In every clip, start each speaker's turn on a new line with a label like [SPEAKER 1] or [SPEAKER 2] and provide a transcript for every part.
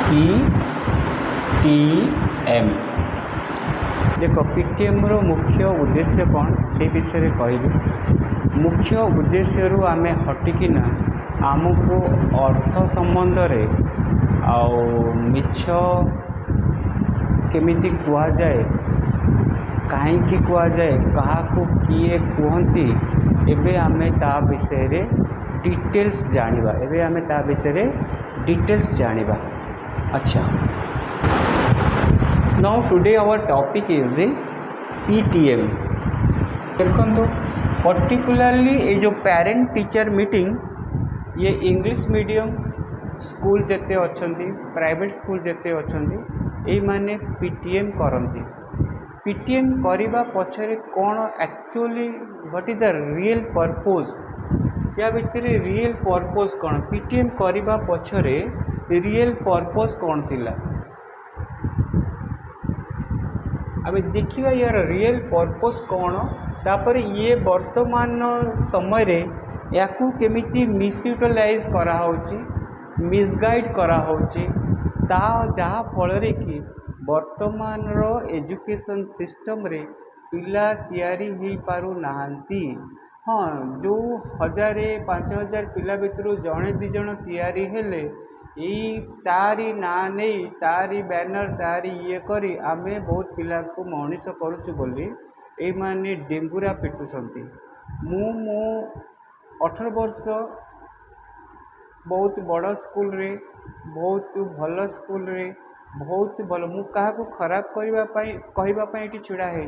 [SPEAKER 1] PTM। देख PTM रो मुख्य उद्देश्य कौन से विषय कहबी। मुख्य उद्देश्य रु आमे हटिकिना आमको अर्थ संबंध रे आउ मिछ केमिति कुआ जाए, कहीं कुआ जाए, क्या किए कहती, एबे आमे ता विषय रे डिटेल्स जानिबा। एबे आमे ता विषय रे डिटेल्स जानिबा। अच्छा, now today our topic is PTM। देखो पर्टिकुलरली ये जो पेरेंट टीचर मीटिंग, ये इंग्लिश मीडियम स्कूल जेते अछंती, प्राइवेट स्कूल जेते अछंती, ये माने PTM करंती। PTM करिबा पछरे कौन actually what is the real purpose, या भितर रियल पर्पस कौन, PTM करिबा पछरे रियल पर्पस कौन थिला। अबे देखिबा यार रियल पर्पस कौन, तापर ये वर्तमान समय रे याकू केमिति मिसयूटिलाइज करा होची, मिसगाइड करा होची, ता जहाँ फल रे कि वर्तमान रो एजुकेशन सिस्टम रे पिला तैयारी ही पारु नाहंती। हाँ, जो 1000-5000 पिला भितर जड़े दि जण तैयारी हेले, यही तारी ना नहीं, तारी बैनर तारी ये करी आमे बहुत पिला को मनीष करुचु बोली ये माने डेंगुरा पिटुसंती। मो 18 वर्ष बहुत बड़ स्कूल रे, बहुत भल स्कूल रे, बहुत भल, मु कहा को खराब कहवाई ये छिड़ा है।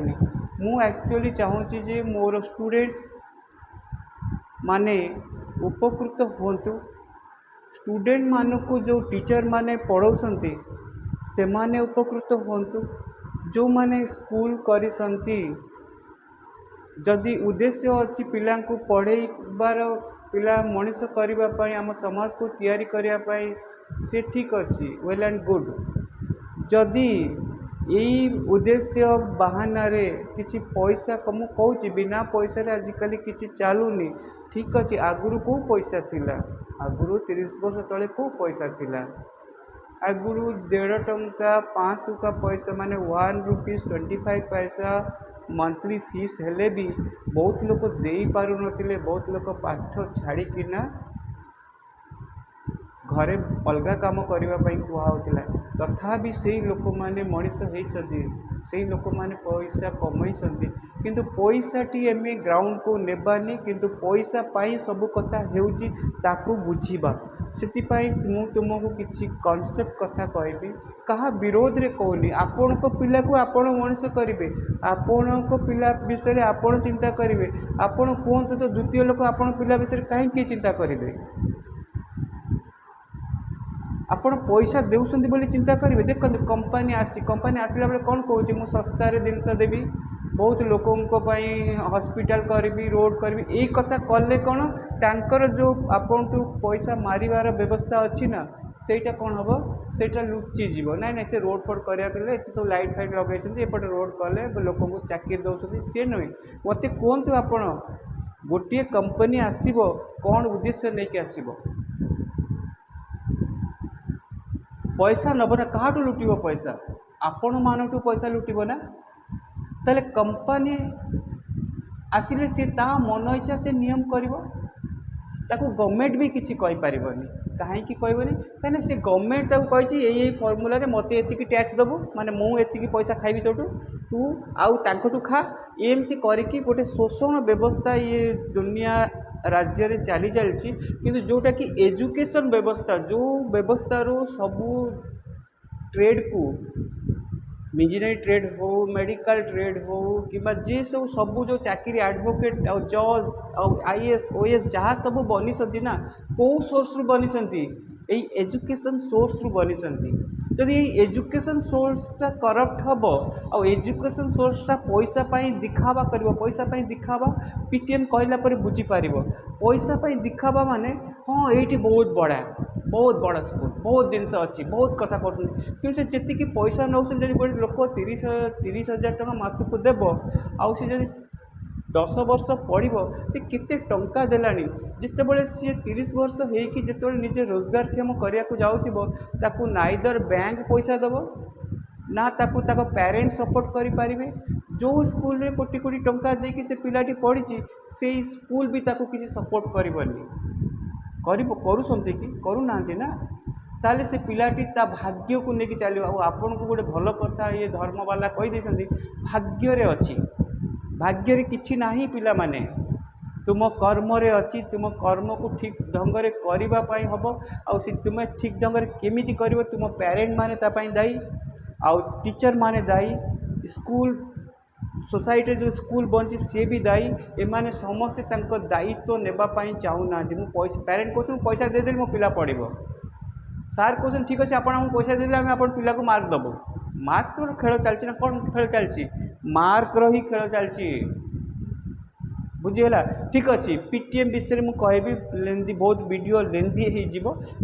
[SPEAKER 1] मु एक्चुअली चाहूँगी जे मोर स्टूडेंट्स माने उपकृत होंतु। स्टूडेंट मानू जो टीचर माने पढ़ाउछंती से माने उपकृत होंतु। जो माने स्कूल करिसंती, जदि उद्देश्य अच्छी पिला को पढ़ेबार, पिला मनीष करने आम समाज को तैयारी करने से ठीक अच्छी, वेल एंड गुड। जदि यही उद्देश्य बहाना रे किछि पैसा कम कहूँ, बिना पैसा रे आजिकल किछि चालूनी, ठीक अच्छे। आगुरु को पैसा थिला, आगुरु 30 वर्ष तले को पैसा थिला, आगुरु 1.5 टंका 500 का पैसा माने 1 रुपीज 25 पैसा मंथली फीस हेले भी बहुत लोग दे पारु नथिले। बहुत लोग पाठ छाड़ी किना घरे अलगा काम करने कहला, तथापि से लोक मैंने मनीष होती, से लोक मैंने पैसा कमई, किंतु पैसाटी एम ग्राउंड को नेबानी, किंतु पैसा पाई सब कथा हेउची ताकू बुझीबा। सेतिपाई मु तुमको किछि कॉन्सेप्ट कथा कहबी, कहा विरोध रे कहूनी। आपण को पिला को आपण मनीष करिवे, आपण को पिला विषय रे आपण चिंता करिवे। आपण कहतु तो द्वितीय लोक आपण पिला विषय कहीं चिंता करिवे। आपण पैसा देउछंती बोली चिंता करिवे। देखो कंपनी आसला बेले कौन कहूँ, मु सस्तार जिनस देवी, बहुत लोकों पाई हॉस्पिटल करी, रोड करी, यही कथा कले कौन तांकर जो आपन टू पैसा मारिबार व्यवस्था अच्छी ना, सेटा कौन हम सेटा लुचिज ना ना। से रोड फोड कराइले एत सब लाइट फाइट लगे, एपटे रोड कले लोक चाकरी दौरान सी नुहे। मत कहतु आपण गोटे कंपनी आसब कौन उद्देश्य नहीं कि आसब, पैसा नब ना, क्या लुटिब पैसा, आपण मानू पैसा लुटिब ना। ताले कंपनी आसिले सी ता मन इच्छा से नियम करिवो, ताको गवर्नमेंट भी किसी कहि परिबनी। कहीं कहबनी कहीं से गवर्नमेंट ताको कहिछि यही फॉर्मूला रे मते एतिकी टैक्स दबो, माने मु एतिकी पैसा खाइबी तोटू, तू आउ तांकोटू खा, एमती करिकी गोटे शोषण व्यवस्था ये दुनिया राज्य रे चली चलछि। किंतु जोटा कि एजुकेशन व्यवस्था, जो व्यवस्था रो सबू ट्रेड को, इंजीनियरिंग ट्रेड हो, मेडिकल ट्रेड हो, कि जे सब सबू जो चाकरी एडवोकेट और जज और IAS OAS जहाँ सब बनी सन्ती ना, कौ सोर्स रु बनी सन्ती, यही एजुकेशन सोर्स रु बनी सन्ती। जदि एजुकेशन सोर्सटा करप्ट हम और एजुकेशन सोर्सटा पैसा पाई दिखावा कर, पैसा पाई दिखावा PTM कहला पर बुझी पार, पैसा पाई दिखावा माने हाँ ये बहुत बड़ा स्कूल, बहुत जिनस अच्छी, बहुत कथा कर, से जी पैसा नौ गोटे लोक 30,000 टका मासक देव, आउ सी 10 वर्ष पढ़िबो से केते टंका देलानी जितेबले सी 30 वर्ष होइकि जितेबले निजे रोजगारक्षम करिया को जाउतिबो ताकू नाइदर बैंक पैसा देबो ना ताकू ताको पेरेंट्स सपोर्ट करि पारिबे। जो स्कूल रे कोटी कोटी टंका देकी से पिलाटी पढ़ी से स्कूल भी ताकू किसी सपोर्ट करबनी करूसंती कि करूनांती ना ताले से पिलाटी ता भाग्य को लेकिन चलो आपन को गोटे भल कथा ये धर्म वाला कही देछंती भाग्य रे अछि भाग्य रे किछि नाही पिला माने तुम कर्म रे अछि तुम कर्म को ठीक ढंग रे करिबा पई हबो आ से तुम ठीक ढंग रे केमिति करिवो तुम पेरेंट माने ता पई दाई आ टीचर माने दाई स्कूल सोसाइटी जो स्कूल बनची सी भी दायी एमाने समस्ते तांको दायित्व नेबा पई चाहू ना मु पैसा पेरेंट को पैसा दे देली मो पिला पढ़िबो सार क्वेश्चन ठीक अच्छे आपको पैसा देते आम आप पिला को मार्क दबू मार्क तो खेल चलती ना कौन खेल चलती मार्क री खेल चलती बुझीगला ठीक अच्छे पीटीएम विषय में कहबी लेंदी बहुत वीडियो लेंदी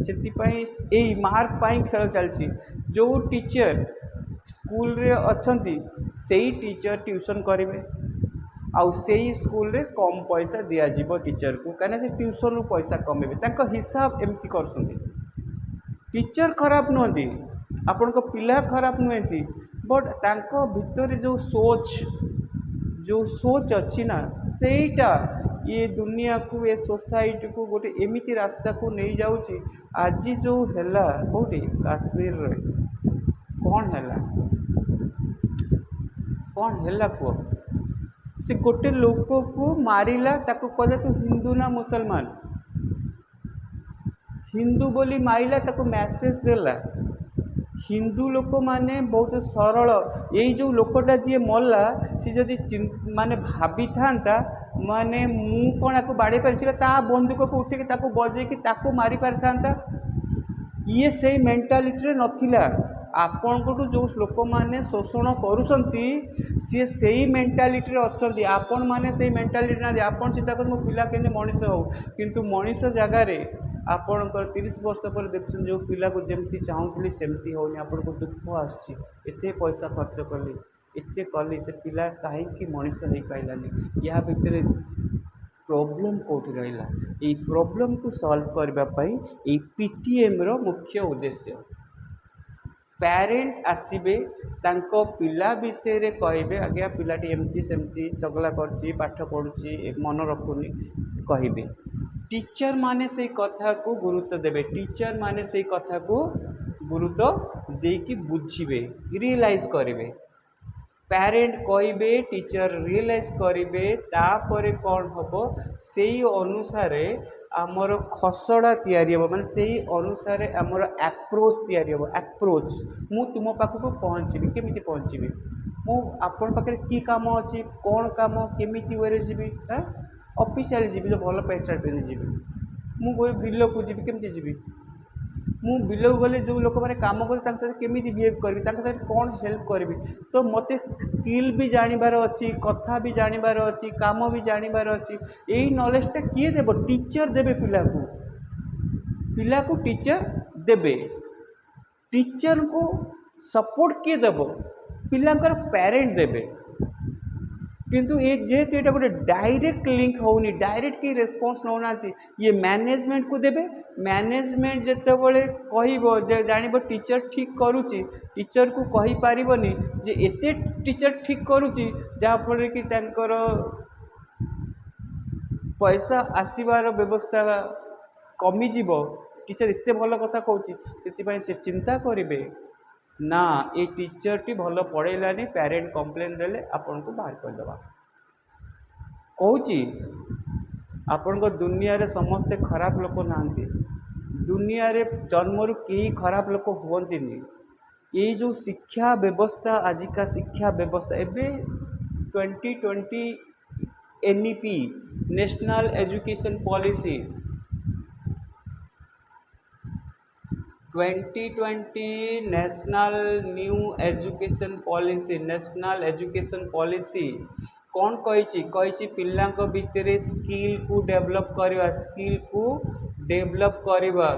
[SPEAKER 1] से मार्क पाई खेल चलती जो टीचर स्कूल रे अच्छंती सेही टीचर ट्यूशन करेंगे आउ से स्कूल रे कम पैसा दिज्व टीचर को कहीं से ट्यूशन रू पैसा कमेबे हिसाब एमती कर टीचर खराब नुहति आपण को पिला खराब नुहति बट तांको भितर जो सोच अच्छी ना सेटा ये दुनिया को ये सोसाइटी को गोटे एमिति रास्ता को नहीं जाउची। आज जो हैला कोठी काश्मीर रे कौन हैला को से गोटे लोक को मारिला ताको कहले तू हिंदू ना मुसलमान हिंदू बोली मारिला ताको मैसेज देला हिंदू लोक माने बहुत सरल यही जो लोकटा जी मरला सी जदि माने भाभी था माने मु कौन आपको बाड़े पारि ता बंदूक को उठे ताको बजे कि ताको मारी पारि था ये से मेंटालिटी नथिला आपण को जो लोक मैंने शोषण करुँच सी से मेंटालिटी अच्छा आपण मैंने से मेंटालिटी ना आपन चिंता कर मो पिला के मनीष हो किंतु मनीष जगार आपणकर 30 वर्ष पर देखुन जो पिला को जमती चाहूली सेमती होनी आपन को दुख आसते पैसा खर्च कली एते कली से पिला कहीं मनीष हो पारानी या भितर प्रॉब्लम कौटी रहा ये प्रॉब्लम को सॉल्व करने पीटीएम रो मुख्य उद्देश्य पेरेंट आसबे तांको पिला विषय रे कहबे आज्ञा पिलाटी एमती सेमती चगला करची पाठ पढ़ुची मन रखुनी कहबे टीचर माने से कथा को गुरुत्व देबे टीचर माने से कथा को गुरुत्व देकी बुझीबे रियलाइज करिवे पेरेंट कहबे टीचर रियलाइज करिवे तापरे कौन हबो सेही अनुसारे आमर खसड़ा तैयारी हम माने सेही अनुसारे आमर एप्रोच तैयारी हम एप्रोच मु तुम पाखक पहुँची केमिति पहुँची मु आपण पाखे की काम अच्छी कौन काम केमिति वे जी ऑफिशियल जी जो भल पैंट सार्ट पिंधि जी मुझे बिल को जी केमती जी मु बिल को गले जो लोक मैंने कम कर केमी बिहेव करी कौन हेल्प करी तो मत स्किल भी जानिबार अच्छी कथा भी जानिबार अच्छी काम भी जानिबार अच्छी यही नॉलेजटा किए देव टीचर देवे पिला को टीचर देवे टीचर को सपोर्ट किए देव पिलांकर पेरेंट देवे किंतु ये जेहेतु ये गोटे डायरेक्ट लिंक होनी डायरेक्ट की रेस्पॉन्स नौना ये मैनेजमेंट को देवे मैनेजमेंट जितेबले कह जान टीचर ठीक करुच्ची टीचर को कही पारिबनी जे एते टीचर ठीक करुच्ची जहाँफल कि तांकर पैसा आसबार व्यवस्था कमिजिब टीचर एते भल कथा कहूँ से चिंता करेंगे ना ये टीचर टी भल पढ़ेलानी पेरेंट कंप्लेन देले आपन को बाहर करदे कहूँ आपण को दुनिया रे समस्ते खराब लोक नाहंती दुनिया रे जन्मरु कई खराब लोक हुअंती ये जो शिक्षा व्यवस्था आजिका शिक्षा व्यवस्था एबे 2020 NEP national education policy 2020 national new national education policy कौन कही पिलांको भितर स्किल को डेवलप करवा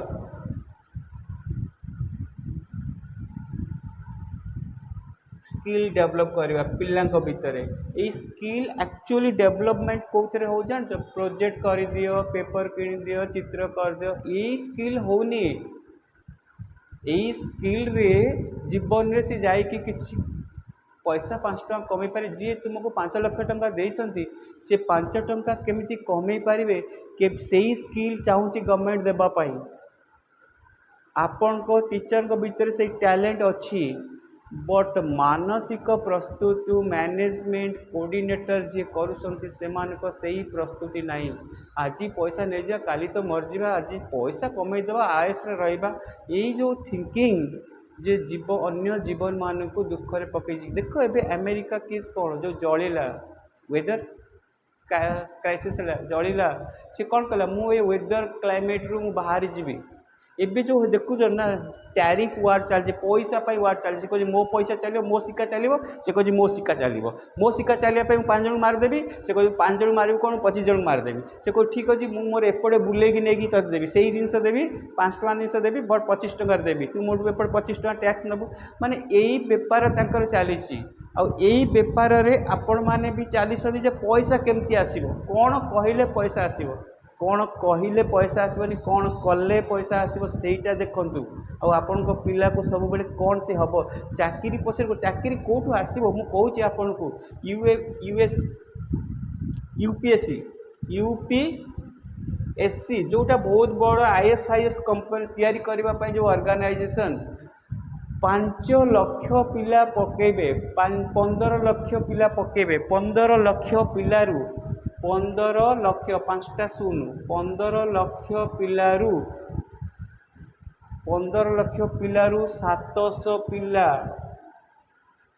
[SPEAKER 1] स्किल डेवलप करवा पिलांक भितर ये स्किल एक्चुअली डेवलपमेंट कौन हो जान प्रोजेक्ट कर दियो पेपर किन दियो चित्र कर दियो ये स्किल होनी यही स्किल रे जीवन रे से जाइकी किसी पैसा 5 टଙ୍କା कमे पारे जी तुमको 5 लाख टंका देइछंती से 5 टଙ୍କା केमिति कमे पारिबे के सही स्किल चाहूची गवर्नमेंट देबा पाई आपन को टीचर को भीतर से टैलेंट अच्छी बट मानसिक प्रस्तुति मैनेजमेंट कोऑर्डिनेटर जे करूछंती सेमान को सही प्रस्तुति नहीं आज पैसा नहीं जा काली तो मरजिबा आज पैसा कमे देबा आयस रे रहबा यही जो थिंकिंग जे जीव अन्य जीवन मान को दुख रे पकई देख एबे अमेरिका केस कौन जो जलिला वेदर क्राइसिस जलिला से कौन कला मु ए वेदर क्लाइमेट रु मु बाहर जीवी एबे जो देखुछ ना टैरिफ वार चलছে पैसा पाई वार चलছে कह मो पैसा चलो मो सिक्का चलो से कह मो सिक्का चलो मो सिक्का चलिए 5 जन मारदेवी से कह 5 जन मारू कौन 25 जन मारदेवी से कह ठीक अच्छे मुझे मोर एपटे बुलेकी नहीं तो देवी से ही जिनस देवी 5 टଙ୍କା जिनस देवी बट 25 टଙ୍କା देवी तू मोटू एपटे 25 टଙ୍କା टैक्स नबू माने यही बेपार तांकर चली आई बेपार रे आपण माने भी चली पैसा केमती आसीबो कौन कहले पैसा आसीबो कौन कहले पैसा आसबनी कौन कले पैसा आसब सेटा देखु आपण को पिला को सब बेले कौन से हम चाकरी पछर चाकरी कौटू आसो मुझे कहूँ आपन को यूएस यूपीएससी यूपीएससी जोटा बहुत बड़ आईएएस फाईएएस कंपनी तैयारी करने जो ऑर्गेनाइजेशन 5 लाख पिला पकेबे 15 लाख पिला पकेबे 15 लाख पिलारू 15 लाख 5टा शून्य 15 लाख पिलारू 15 लाख पिलारू 700 पिला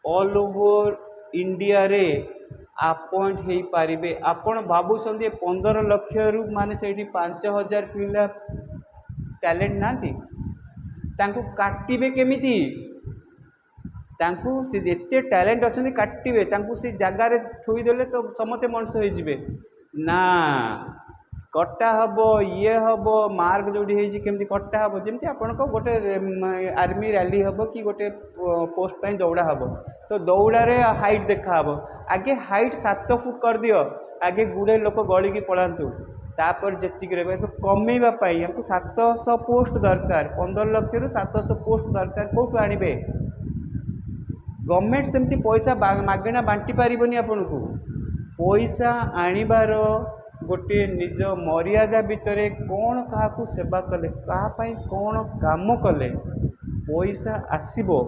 [SPEAKER 1] ऑल ओवर इंडिया रे अपॉइंट हो पारे आपण भावुंट 15 लाख रु माने से 5000 पिला टैलेंट नांती तांको काटिबे केमिति तांको से जेते टैलेंट अच्छा काटिबे तांको से जगार थोईदेले तो समते मनुष्य हो जिवे ना कटा हम ये हम मार्क जोड़ी केमती कटा हम जमी आपण को गोटे आर्मी रैली हम कि गोटे पोस्ट पर दौड़ा हम तो दौड़े हाइट देखा हम आगे हाइट 7 फुट कर दियो आगे गुड़े लोक गलिकी पलांतु तापर जी कमेवाई हमको 700 पोस्ट दरकार 15 लाख रु 700 पोस्ट दरकार कौटू आणबे गवर्नमेंट सेमती पैसा मागणा बांटी पारिबनी आपन को पैसा आनिबार गोटे निज मर्यादा भितर कौन क्या सेवा कले कहीं कौन काम कले पैसा आसीबो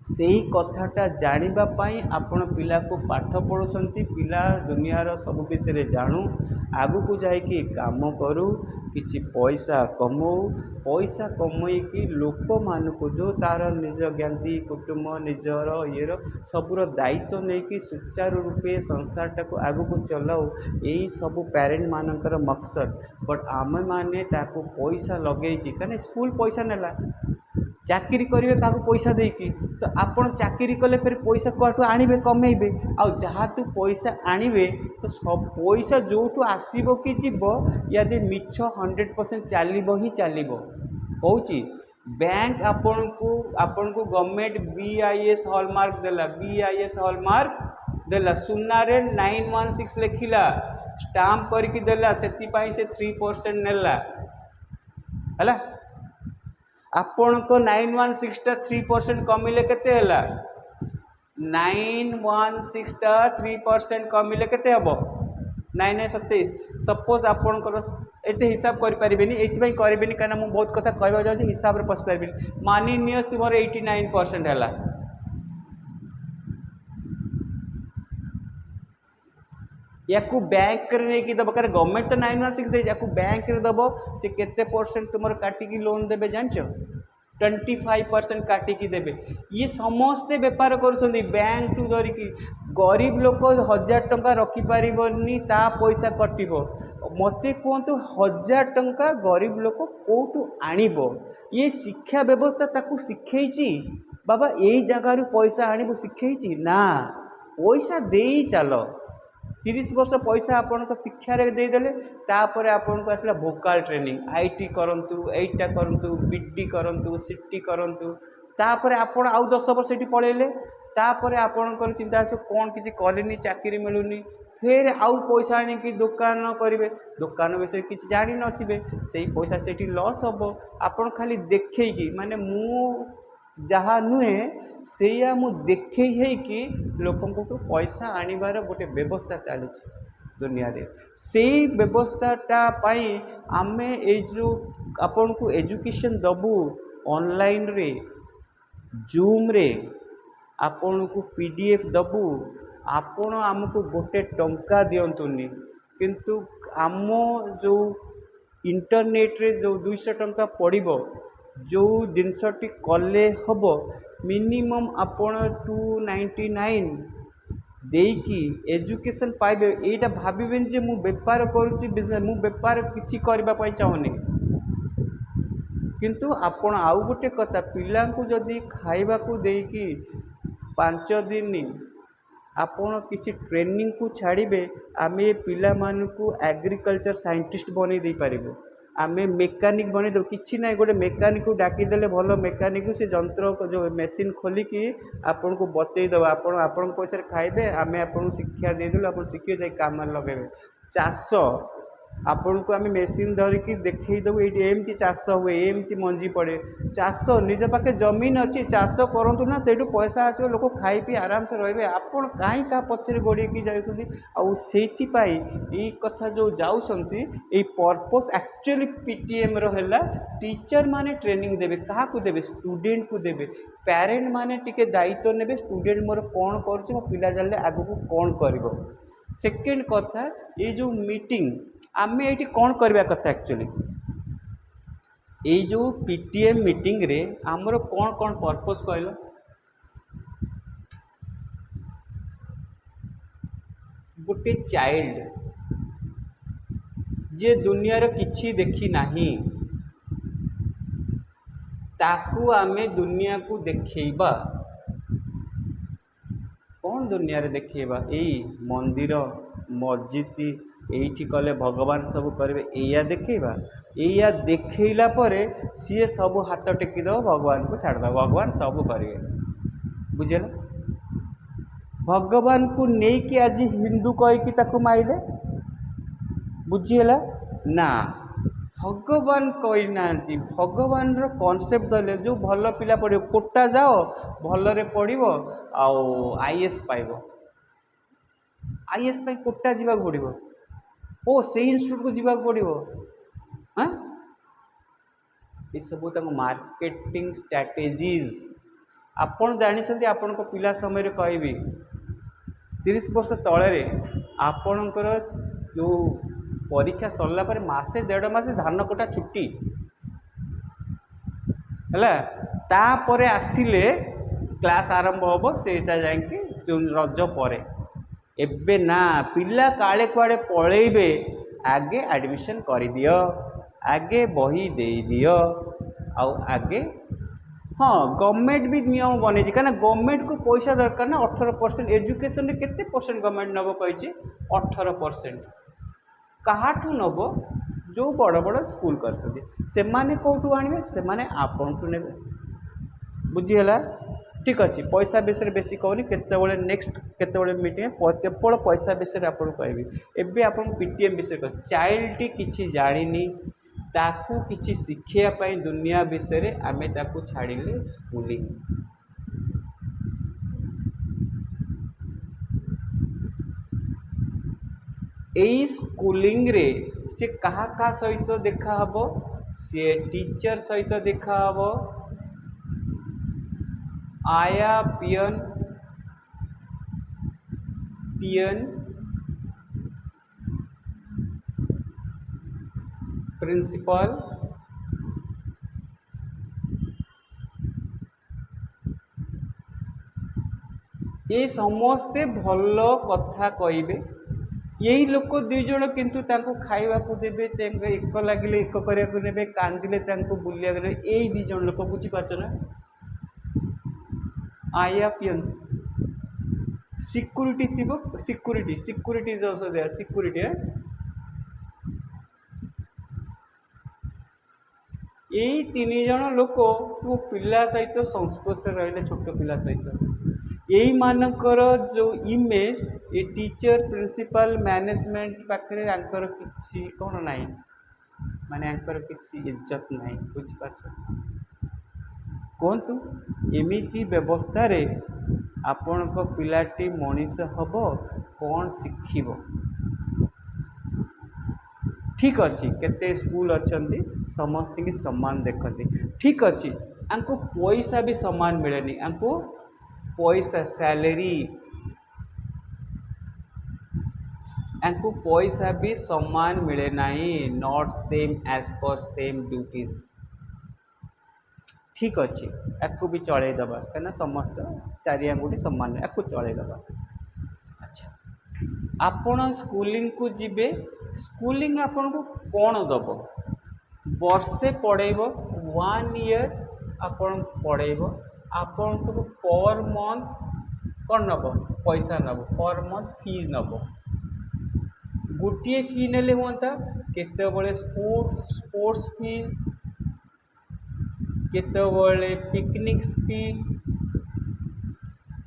[SPEAKER 1] सेही कथाटा जानापी आपण पिला को पाठ पढ़ुंट पिला दुनियार सब विषय जानू आगु को जाकि काम करू किछि पैसा कमौ पैसा कमईकी लोक मान को जो तार निज ज्ञाति कुटुंब निजर ये सबूर दायित्व नहीं कि सुचारू रूपे संसारटा को आगु को चलाऊ यही सब पेरेंट मानकर मकसद बट आमे माने ताको पैसा लगे कहीं स्कूल पैसा नेला चाकरी करेंगे क्या पैसा देकी तो आपड़ चाकरी कले फिर पैसा कौटू आणवे कमेबे आउ जहाँ तू पैसा आणवे तो सब पैसा जोटू आसब कि जीव यादि मिछ 100% चलो ही चलो कौची बैंक आपन को गवर्नमेंट बीआईएस हॉलमार्क देला बीआईएस हॉलमार्क देला सुना रे 916 लिखिला स्टाम्प करके देला से 3% नेला हला आपण को 916 टा 3% कमिले केते हला 916 टा 3% कमिले केते हबो 927 सपोज आपण को एते हिसाब करि परिबेनी एथि करिबेनी काना मु बहुत कथा कहबा जाउ हिसाब रे पस परिबेनी मानि नियो तुमर 89% हला या बैंक नहीं दब कारण गवर्नमेंट तो 916 दे या बैंक रे दब से केते परसेंट तुम काटिकी लोन देबे जानछ 25% काटिकी देबे ये समस्ते बेपार करुछंदी बैंक टू धरिकी गरीब लोक 1000 टंका रखी पारिबनी ता पैसा कटिबो मते कहतु 1000 टंका गरीब लोक कोठू आनिबो ये शिक्षा व्यवस्था ताकू शिखेची बाबा यही जगार पैसा आनिबो शिखेची ना पैसा देई चलो 30 वर्ष पैसा आपण को शिक्षा रे दे देले तापर आपण को आसला भोकाल ट्रेनिंग आईटी करंतु एटा करंतु बीडी करंतु सीटी करंतु तापर आपण आउ 10 वर्ष एटी पळेले तापर आपणकर चिंता आस कौन किसी कलेनि चाकरी मिलूनी फिर आउ पैसा आनिकी दुकान करेंगे दुकान विषय किसी जानी नथिबे से पैसा से लॉस हम आपण खाली देखी माने मु जहाँ नुहे से मु देखे कि लोक पैसा आणवार गोटे व्यवस्था चली दुनिया रे से व्यवस्थाटा आम ए जो आपण को एजुकेशन दबू ऑनलाइन रे जूम रे आपण को पीडीएफ दबू आपण आमको गोटे टंका दिंतुनि किंतु आम जो इंटरनेट रे जो 200 टंका पड़ो जो जिनसटी कले हम मिनिमम आपण 299 देकी एजुकेशन पाइबे एटा भाबिबेन जे मु बेपार करूची बिजनेस मु बेपार किछि करबा पई चाहूनी किंतु आपण आउ गोटे कथा पिला को जदि खाइबा को देकी 5 दिन आपण किसी ट्रेनिंग को छाड़े आम पिला मानू एग्रीकल्चर साइंटिस्ट बनई दे पारिबु आम मेकानिक बनई दो किछि ना गोटे मेकानिक को डाकीदेले भल मेकानिक से जंत्र जो मेसीन खोलिकी आपन को बतईदेव आपण पैसा खाइबे आम आपन शिक्षा देदेलु आप शिखे जाए काम लगेबे चाष आपण को आम मेसीन धरिकी देखईदेवु ये एमती चाष हुए एमती मंजी पड़े चाष निज पाखे जमीन अच्छी चाष करूँ ना से पैसा आसो लोक खाई पी आराम से रे आपड़ कहीं क्या पचर गोड़ेकी जापाई ये कथा जो जाऊँगी पर्पस एक्चुअली पीटीएम रहा टीचर माने ट्रेनिंग देवे क्या देवे स्टूडेंट को देवे पेरेंट माने टिके दायित्व ने स्टूडेंट मोर कौन कर मो पिला जाने आगू कौन कर सेकेंड कथा ये जो मीटिंग आम ये कौन करवा कथा एक्चुअली ये जो पीटीएम मीटिंग रे आमर कौन कौन पर्पस कहल गोटे चाइल्ड जे दुनिया रो किछि देखी नाही ताकू आमे दुनिया को देखेबा कौन दुनिया रे देखेबा एई मंदिर मस्जिद एठी कले भगवान सब करेंगे या देखेबा या देखला परे सी सब हाथ टेकीदेव भगवान को छाड़द भगवान सब करेंगे बुझे भगवान को लेकिन आज हिंदू कहीकि ताकू माइले बुझीगला ना भगवान कही ना भगवान रो कॉन्सेप्ट दले जो भल पिला पढ़ो कोटा जाओ भलरे पढ़ो आईएएस पाइब आईएएस कोटा जावाक पड़ो ओ से इंस्टीट्यूट को जावाक पड़ो हाँ ये सब मार्केटिंग स्ट्रैटेजीज आपण जानी आपण को पिला समय कहबी 30 वर्ष तले आपणकर जो परीक्षा सरला पर मासे 1.5 मास धान कटा छुट्टी है तापर आसिले क्लास आरंभ हम से जाकि जो रज पर एबे ना पिला काले कुआड़े पलैबे आगे एडमिशन कर दियो आगे बही दे दियो आगे हाँ गवर्नमेंट भी नियम बनी कहीं गवर्नमेंट को पैसा दरकार ना 18% एजुकेशन केते परसेंट गवर्नमेंट नब कही 18% काहाठू नब जो बड़ बड़ स्कूल कर कौटू आने से आपंठू ने बुझीगला ठीक अच्छे पैसा विषय बेसी कहनी केतबेले नेक्स्ट केतबेले मीटिंग केवल पैसा विषय आपको कहबी एबे आपन पीटीएम विषय कह चाइल्ड किछि जानिनी ताकू किछि शिखिया पई दुनिया विषय आमे ताकू छाड़िले स्कूलिंग एई स्कूलिंग रे से कहा सहित देखा हबो से टीचर सहित देखा हबो आया पियन प्रिंसिपल ये समस्ते भल कथा कहबे यही लोक दुई जन किंतु तांको खाइबा को देबे एक लगिले एक करिया को नेबे कांदिले तांको बुलिया करे एई दुई जन लोक बुझी पारछ ना आईएएस सिक्यूरिटी थी security is also there security यही 3 जन लोक पिला सहित संस्पर्श रहिले छोट पिला सहित यही मानकर जो इमेज ये टीचर प्रिंसिपल मैनेजमेंट पाखे आंकर किसी कौन ना माने आंकर किसी इज्जत ना बुझीपार कहतु एमिति व्यवस्था रे आपण को पिलाटी मनीष हब कौन शिखिब ठीक अच्छे केते स्कूल अच्छा समस्त की सम्मान देखते ठीक अच्छे आंको पैसा भी सम्मान मिलेनी आंको पैसा सैलरी आंको पैसा भी सम्मान मिले नहीं नॉट सेम एज पर सेम ड्यूटीज ठीक अच्छे आपको भी चलईदबा कहीं समस्त चारिआंगुठी सम्मान आपको चलईदबा अच्छा आपण स्कूलिंग को जीवे स्कूलिंग आपन को कौन दब वर्षे पढ़ेब 1 ईयर आपन पढ़ेब आपन को पर मंथ कौन नब पैसा नब पर मंथ फी नब गोटे फी ने हाँ केतबले स्पोर्ट्स फी केतबले पिकनिक फी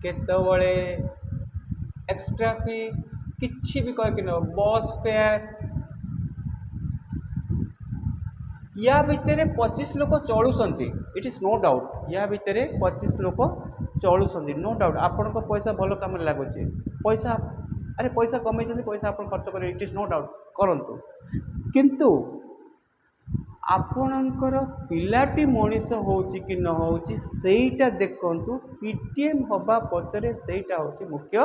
[SPEAKER 1] केतबले एक्स्ट्रा फी किसी भी कह कि न बस फेयर या भितर 25 लोक चलुंट इट इज नो डाउट या भितर 25 लोक चलुंट नो डाउट आपण पैसा भल कम लगुच पैसा अरे पैसा कमे पैसा आप खर्च कर इट इज नो डाउट करंतु किंतु आपणकर पिलाटी मनीष होची कि न होची सेटा देखंतु पीटीएम हवा पचरे सेटा होची मुख्य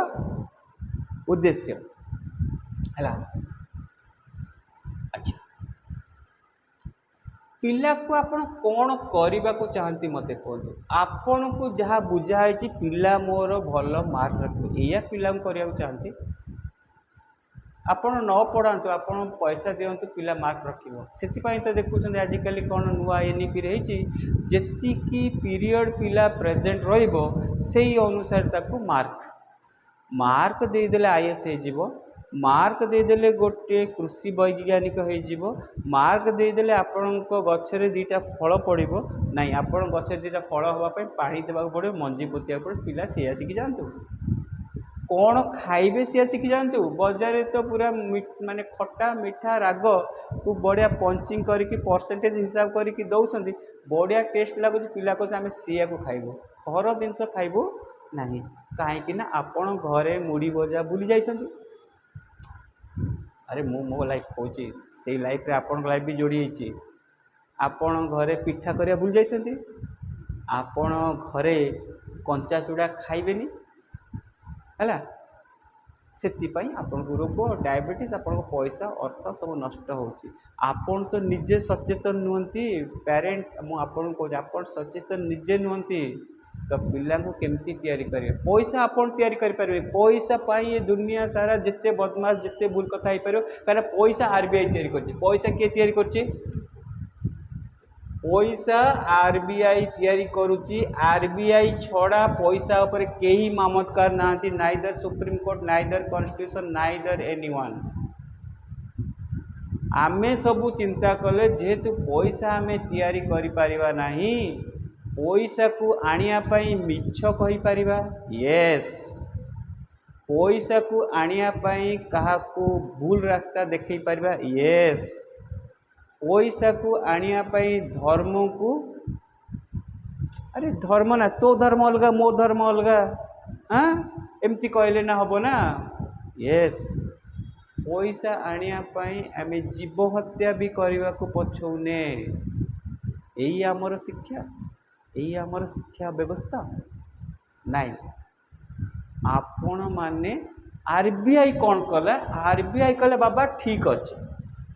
[SPEAKER 1] उद्देश्य है। अच्छा पिला को आपण कौन करने को चाहती मत कहतु आपण को जहाँ बुझाई पिला मोर भल मार्क रख या पिला करने को चाहती आपण न पढ़ातु आपण पैसा दिंतु पिला मार्क रखिए तो देखुं आजिकल कौन नुआ एनईपी रही जी पीरियड पिला प्रेजेंट रही अनुसार ताकू मार्क देदेले आईएएस हो मार्क देदेले गोटे कृषि वैज्ञानिक हो मार्क देदेले आपण गचरे दीटा फल पड़ो ना आपण गचरे दीटा फल हाँपाई पानी देवाक पड़ो मंजी पोतिया पड़ो पिला सी आसिक जातु कौन खाइबे सी आसिक जातु बजार तो पूरा माने खट्टा मीठा राग को बढ़िया पंचिंग करके परसेंटेज हिसाब करके दौरान बढ़िया टेस्ट लगुच पिला को आम सीया को खाइबू घर जिनस खाइबू ना कहीं आपण घरे मुड़ी भजा भूली जाइछन्ति अरे मो लाइफ कहूँ से लाइफ रे आपण लाइफ भी जोड़ी आपण घरे पिठा करिया भूली जाइछन्ति आपण घरे कंचा चूड़ा खाइबेनी है से आपन को रोग डायबिटीज आपन को पैसा अर्थ सब नष्ट होची आपन तो निजे सचेतन नुहंती पेरेंट मुझे सचेतन निजे नुहंती तो पिला को केमती तैयारी करेंगे पैसा आपन तैयारी कर पारे पैसा पाई ये दुनिया सारा जिते बदमाश जिते भूल कथा हो पार कहीं पैसा आरबीआई तैयारी कर पैसा किए तैयारी कर पैसा आरबीआई तैयारी करुच्ची आरबीआई छड़ा पैसा उपर केही मामतकार नाहंती neither supreme court neither constitution neither anyone आमे सबू चिंता कले जेहेतु पैसा आमे तैयारी करि परिबा नाही पैसा को आनिया पई मिछ कहि परिबा यस पैसा को आनिया पई कहा को भूल रास्ता देखै परिबा यस पैसा को आनिया पई धर्म को अरे धर्म ना तो धर्म अलग मो धर्म अलग हाँ एमती कहले ना हबो ना यस पैसा आनिया पई आमे जीव हत्या भी करने को पछौने यही आमर शिक्षा यही आमर शिक्षा व्यवस्था नाई आपण माने आरबीआई कौन कला आरबीआई कले बाबा ठीक अच्छे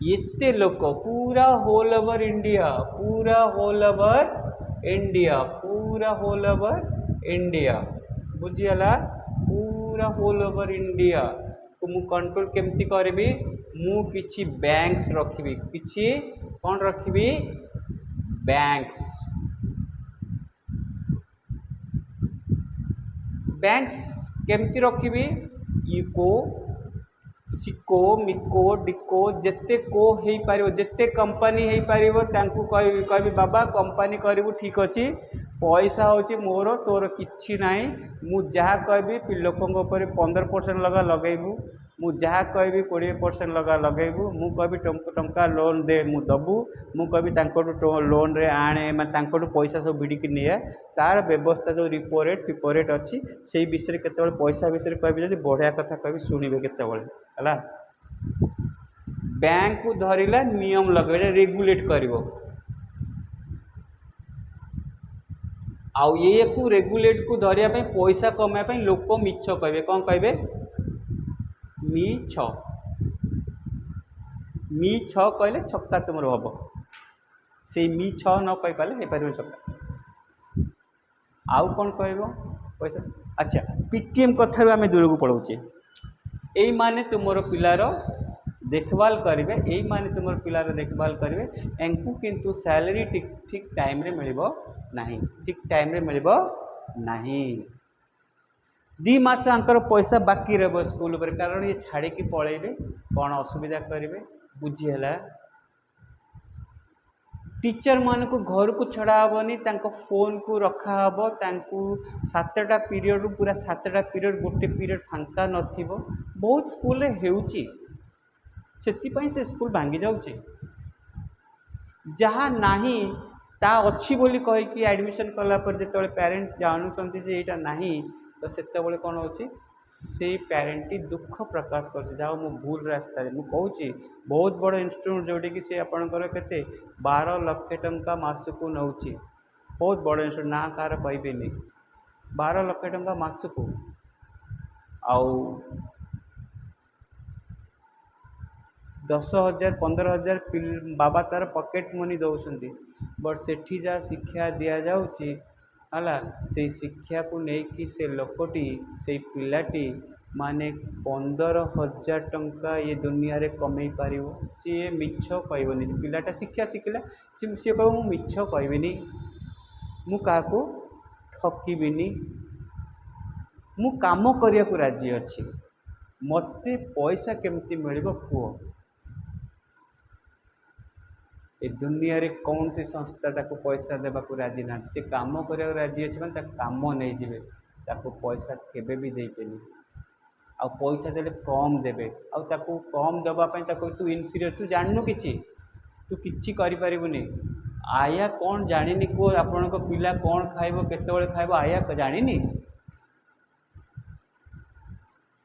[SPEAKER 1] ये लोक पूरा होल ओवर इंडिया पूरा होल ओवर इंडिया पूरा होल ओवर इंडिया बुझीगला पूरा होल ओवर इंडिया को मु कंट्रोल केमती करबी मु किछि बैंक्स रखिबी किछि कौन रखिबी बैंक्स केमती रखिबी इको सिको मिको डिको जेते को हो पार जेते कंपनी हो पार कहबी बाबा कंपनी करू ठीक अच्छी पैसा हूँ मोर तोर कि ना मु जहाँ कहि लोकों 15% लगा लगेबू मु जहाँ कहि 20% लगा लगेबू मु कहि टंका लोन दे मु दबू मु कहि लोन रे आणे मैं पैसा सब भिड़िकी निए तार व्यवस्था जो रिपो रेट फिपो रेट अच्छी से विषय केत पैसा विषय कहि बढ़िया कथा कहि शुणे केतला बैंक को धरला नियम लगे रेगुलेट कर आउ ये को रेगुलेट को धरिया पैसा कमाई लोक मिछ कहे कौन कहे मिछ कहले छक्का तुम हम से मिछ न कही पारे हो पार छक्का आउ कौन कह पैसा। अच्छा पीटीएम कथार आम दूर को पलाऊे यही माने तुम पिलार देखभाल करेंगे यही माने तुम पिलार देखभाल करेंगे एंकु किंतु सैलरी ठीक ठीक टाइम रे मिलिबो नहीं ठीक टाइम रे मिलिबो नहीं 2 मास आंकर पैसा बाकी रह स्कूल पर कारण ये छाड़ी की पलैबे कौन असुविधा करेंगे बुझीला टीचर मान को घर को छड़ा हेनी फोन को रखा हे 7टा पीरियड पूरा 7टा पीरियड गोटे पीरियड फांका नथिबो बहुत स्कूल रे हेउची से स्कूल भांगी जाऊे जहाँ नाही ता अच्छी बोली कहीकि एडमिशन कलापर जो पेरेंट्स जानूँ यहाँ नहीं तो से कौन हो से पेरेंट दुख प्रकाश कर जाओ मु भूल रास्ता मुझे कहूँ बहुत बड़ इंस्टीट्यूट जोटी कि सी आपंकर के 12 लाख टंका मासक नौ बहुत बड़ इंस्टीट्यूट ना कार कहबेनि 12 लाख टंका मासक आउ 10,000 15,000 बाबा तार पॉकेट मनी दौरान बट सेठी जा शिक्षा दि जाऊँगी से शिक्षा को लेकिन से लोकटी से पिलाटी माने 15,000 टंका ये दुनिया रे कमे पार सी मिछ कहबनी पिलाटा शिक्षा शिखला सी कह मु मिछ कहबी मु क्या ठकबी मु काम करने को राजी अच्छी मते पैसा केमती मिल कुह ए दुनिया रे कौन सी संस्था ताको पैसा देवा को राजी ना से काम करने राजी अच्छे मैंने काम नहीं जाए ताको पैसा केबे भी देपेनि आ पैसा देले कम देबे आ ताको कम देवाई तू इनफीरियर तू जाननु किछि तू किछि करि परिबुनी आया कौन जानिनी को आपण को पिला कौन खाइबो केतेबेले खाइबो आया जानिनी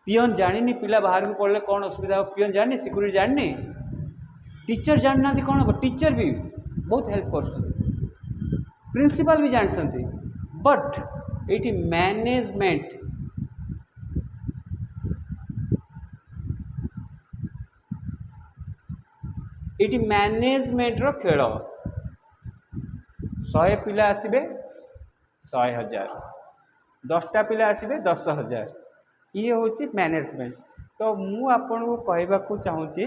[SPEAKER 1] पियन जानिनी पिला बाहर को पड़े कौन असुविधा हो पियन जानी सिक्यूरिटी जानी टीचर जानना कौन हम टीचर भी बहुत हेल्प कर प्रिंसिपल भी जानते बट ये मैनेजमेंट ये मैनेजमेंट रो खेल 100 पिला आसबे 100,000 10टा पिला आसबे 10,000 ये हूँ मैनेजमेंट तो मु आपन को कहवाक चाहूँगी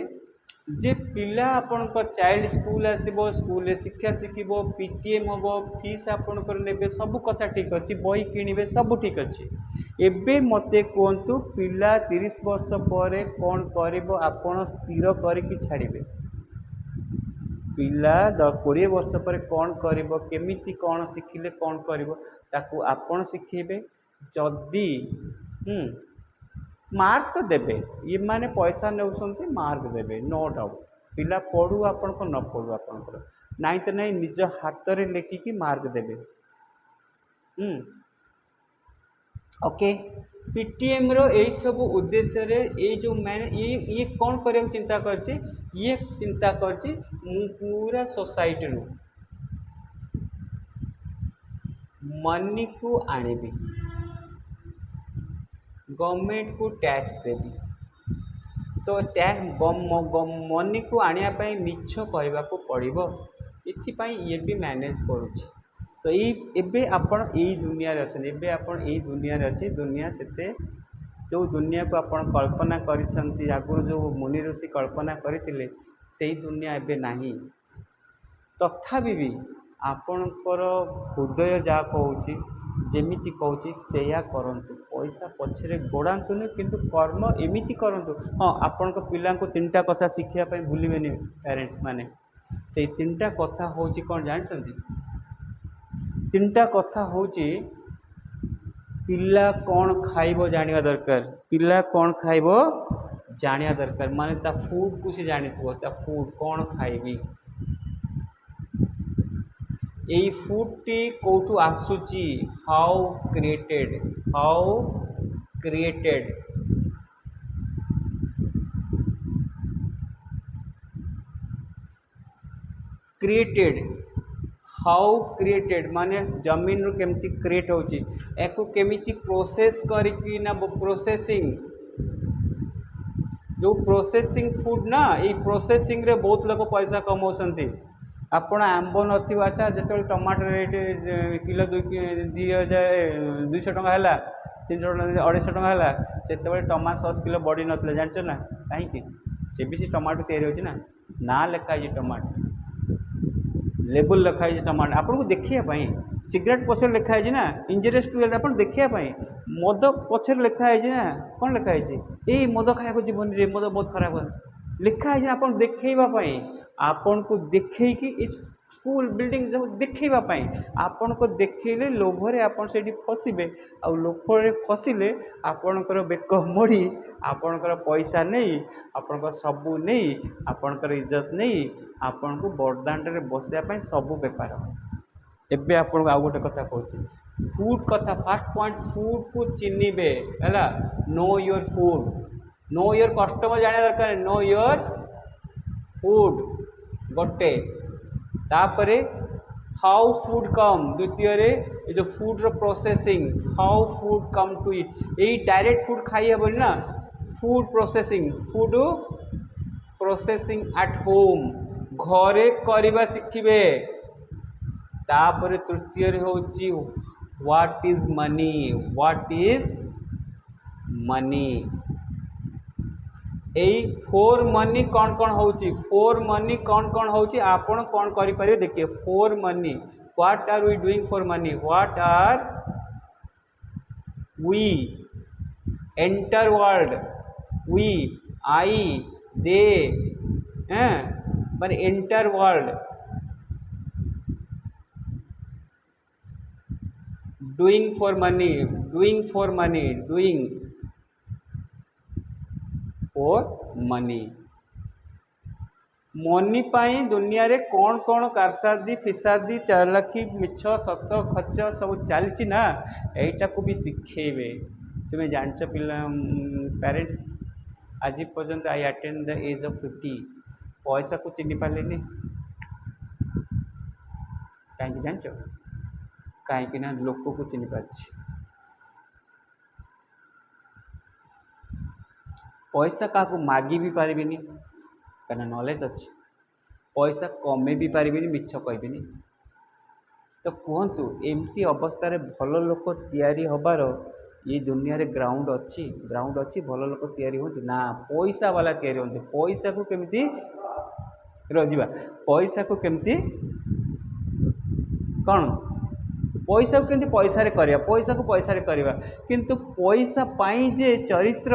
[SPEAKER 1] जे पिला आपण चाइल्ड स्कूल आसो स्कूल शिक्षा शिखब पीटीएम हम फीस आपणकर ने सब कथा ठीक अच्छे बही किणवे सब ठीक अच्छे एबे मते कहतु पिला 30 वर्ष पर कौन कर आपण स्थिर करके छाड़े पिला 20 वर्ष पर कौन कर केमिति कौन शिखिले कौन कर आपण शिखेबे जदि मार्क तो देबे ये माने पैसा नौसंती मार्क देबे नो डाउट पिला पढ़ू आपण को न पढ़ू आपणकर नाई तो नहीं निज हाथ रे लेखिकी मार्क देबे ओके पीटीएम रो यही सब उद्देश्य रे ये जो मैंने ये कौन करने चिंता करछि ये चिंता करछि मु पूरा सोसाइटी रो मनी को आनेबी गवर्नमेंट को टैक्स देवी तो टैक्स मनी को आने मिछ कहवा को पड़ो ये भी मैनेज करुँच तो ये आपण यही दुनिया रे अच्छे एबे आपण यही दुनिया रे अच्छे दुनिया से जो दुनिया को आपण कल्पना करिसंती आगुर जो मुनि ऋषि कल्पना करथिले सेही दुनिया एबे नाही तथापि भी आपणकर हृदय जहाँ कहूँ जेमिति कहूँ सेया करंतु पैसा पछरे गोड़ातुनि किंतु कर्म एमिति करंतु हाँ आपण पिला को 3टा कथा शिखापी भूलेनि पेरेंट्स माने से 3टा कथा हूँ कौन जानते तीनटा कथा होची पिला कौन खाइबो जानिया दरकार पिला कौन खाइबो जानिया दरकार माने ता फूड को से जानी ता फूड कौन खाइबी এই ফুডটি কোটু আসুচি how created created how created माने जमीन रु केमती क्रिएट होची एको केमिति प्रोसेस करिकी ना प्रोसेसिंग जो प्रोसेसिंग फूड ना ये प्रोसेसिंग रे बहुत लोग पैसा कमाउछंती आपण आंब नथिबा अच्छा जेतल टमाटर रेट किलो 200 टका हैला 300 250 टका हैला सेतबे टमाटो सॉस किलो बड़ी नथले जानछ ना काहे से भी से टमाटो तैयारी होची ना लिखा है टमाटो लेबल लिखा है टमाटो आपन को देखिया सिगरेट पछर लिखा है ना इंजरियस टू हेल्थ आपन देखिया मद पछर लिखा है ना कौन लिखा है ए मद खाया जीवन रे मद बहुत खराब लिखा है आपन देखैबा आपन को देखे कि स्कूल बिल्डिंग जब देखैबा आपन को देखैले लोभरे आपन सेठी फसिबे आ लोभरे फसिले आपनकर बेक मोड़ी आपनकर पैसा नहीं आपनकर सबू नहीं आपनकर इज्जत नहीं आपन को बरदांड रे बसिया पई सबू बेपार एबे आपन को आ गोटे कथा कहूची फूड कथा फर्स्ट पॉइंट फूड को चिन्हिबे हैला know your food know your customer जाने दरकार नो योर फूड गोटे तापरे हाउ फूड कम द्वितीय रे जो फूड रो processing how food come to it यही डायरेक्ट फूड खाई हे ना फूड प्रोसेसिंग एट होम घरे करवा शिखिबे तापरे तृतीय रे होची व्हाट इज मनी यही फोर मनी कौन कौन होची आपण कौन करि पारे देखिए for money what are we doing for money what are we enter world we आई दे पर enter world doing for money money पाई दुनिया रे कौन कौन कारसादी फिसादी चालाखी मिछ सत खच सब चलती ना यहीटा को भी शिखेबे तुम्हें जानच पिला पेरेंट्स आज पर्यंत I attend the age of 50 पैसा को चिन्ह पारे कहीं जानच कहीं ना लोक को चिन्ह पार्छ पैसा क्या मागी भी पारे कहीं नॉलेज अच्छी पैसा कमे भी पारे मिछ कहबी तो कहतु एमती अवस्था भल लोक तैयारी हबार ये दुनिया रे ग्राउंड अच्छी भल लोक तैयारी होती ना पैसा वाला तैयारी होती पैसा को केमती रोजिबा पैसा को केमती कौन पैसा को केमती पैसा को पैसा करवा किंतु पैसा पाई जे चरित्र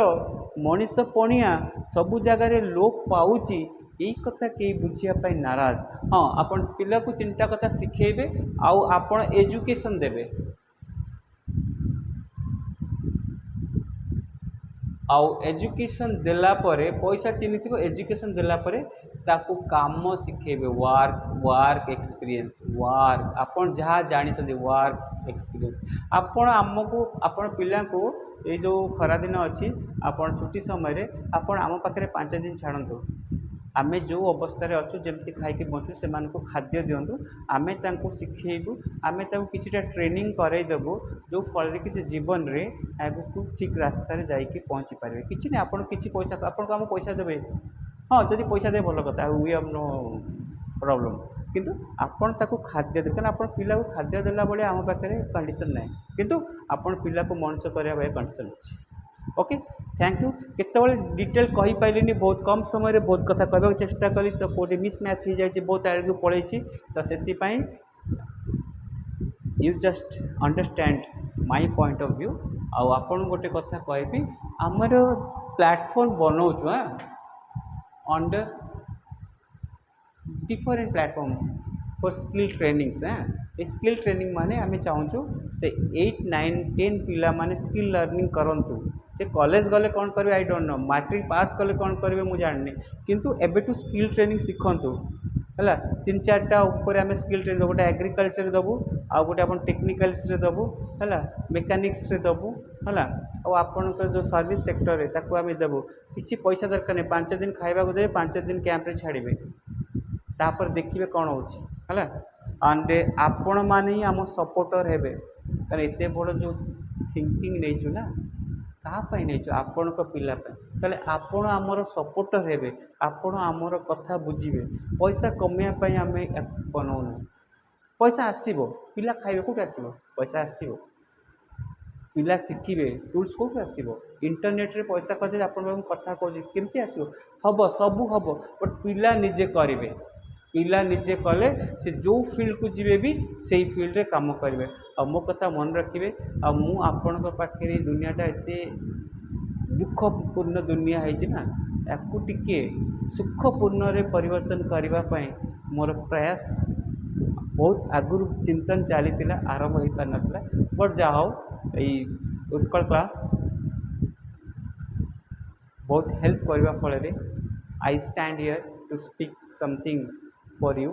[SPEAKER 1] मनीष पणिया सबु जगार लोप पाउची यही कथा कई बुझापी नाराज हाँ आपन पिला को तीनटा कथा शिखेबे आउ आपन एजुकेशन देबे आउ एजुकेशन देला परे पैसा चिन्हिथिबो एजुकेशन देला परे ताकू काम शिखेबे वर्क एक्सपीरियंस आपन जहाँ जानी सकते वर्क एक्सपीरियंस आपन आमको आपन पिला को ये जो खरा दिन अच्छी आपन छुट्टी समय आपन आम पाखे 5 दिन छाड़ू आमे जो अवस्था अच्छु जमती खाई बचु से खाद्य दिंतु आमे तांको शिखेबू आमे तांको किछिटा ट्रेनिंग करईदेबू जो फल कि जीवन रे आगु ठीक रास्ता रे जाइके पहुँची पारे किछि नहीं आपन किछि पैसा आपन को आम पैसा देबे हाँ जदि पैसा दे भल कथा वी हैव नो प्रॉब्लम किंतु आपन ताको खाद्य दे कारण आपन पिला को खाद्य देला बळे आम पाखे कंडीशन नाही किंतु आपन पिला को मनुष्य करिया भाई कंडीशन अछि ओके थैंक यू केतबेले डिटेल कहि पाइलिनी बहुत कम समय रे बहुत कथा कहबा चेष्टा कली तो कोडी मिस मैच हो जाय बहुत आगे को पळैछि तो सेति पई you just understand my point of view आ आपन गोटे कथा कहबी हमर प्लेटफॉर्म बनाउछु on the different platform for skill trainings ए स्किल ट्रेनिंग माने आम चाहूँ से 8, 9, 10 पिला माने स्किल लर्निंग करंतु से कॉलेज गले कौन करेंगे I don't know matric pass कले कौन करेंगे मुझे जाननी किंतु एबेटू स्किल ट्रेनिंग शिखंतु है 3-4टा ऊपर आम स्किल ट्रेनिंग गोटे एग्रीकल्चर दबू आउ गोटे आप टेक्निकाल्स दबू है मेकानिक्स दबू है आपणकर जो सर्विस सेक्टर है ताकू आम देवु किसी पैसा दरकार नहीं 5 दिन खाइबा को देवे 5 दिन कैंप्रे छाड़े तापर देखिए कौन होगा एंड आपण मैंने ही आम सपोर्टर हे कारण एत बड़ जो थिंकिंग नहीं ना कहाँपाई नहीं आपण पिलापाई तेल आपण आमर सपोर्टर हे आपण आमर कथा बुझे पैसा कमाई आम बनाऊनु पैसा आसो पिला खाइबे कौट आसो पैसा आसो पिला शिखिबे टूल्स कौट आसो इंटरनेट रे पैसा खोजे आपण कथा कहे केमती आसो हम सबू हम बट पिला निजे करेंगे पिला निजे कले से जो फील्ड को जीवे भी से फील्ड रे काम करेंगे आ मो कथा मन रखिए आ मु आपण पाखे दुनियाटा एते दुखपूर्ण दुनिया है ना याकू टिके सुखपूर्ण रे परिवर्तन करने मोर प्रयास बहुत आगुरी चिंतन चली आरंभ हो पार ना बट जहा हो उत्कल क्लास बहुत हेल्प करने फल I stand here to speak something for you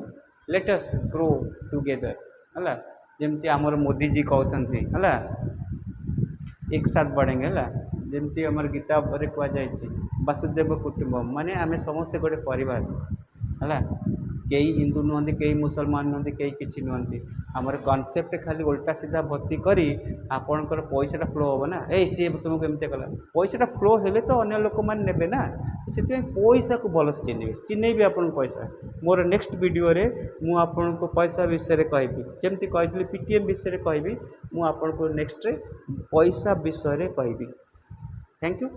[SPEAKER 1] let us grow together है जमती आमर मोदी जी कहते है एक साथ बढ़ेंगे है जमती आमर गीता पर कहुई वासुदेव कुटुंबम माने आम समस्ते गोटे परिवार है कई हिंदू नुहति कई मुसलमान नुहति कई किसी नुहति आमर कनसेप्ट खाली उल्टा सीधा भर्ती करी आपणकर पैसाटा फ्लो हम ना ए सी तुमको एमती कला पैसाटा फ्लो हेले तो अन्य लोक मैंने ने ना से पैसा को भलसे चिन्हबी आपन पैसा मोर नेक्स्ट वीडियो रे मु आपन को पैसा विषय कहबी जमती कही पीटीएम विषय कहबी मु आपन को नेक्स्ट रे पैसा विषय कहबी थैंक यू।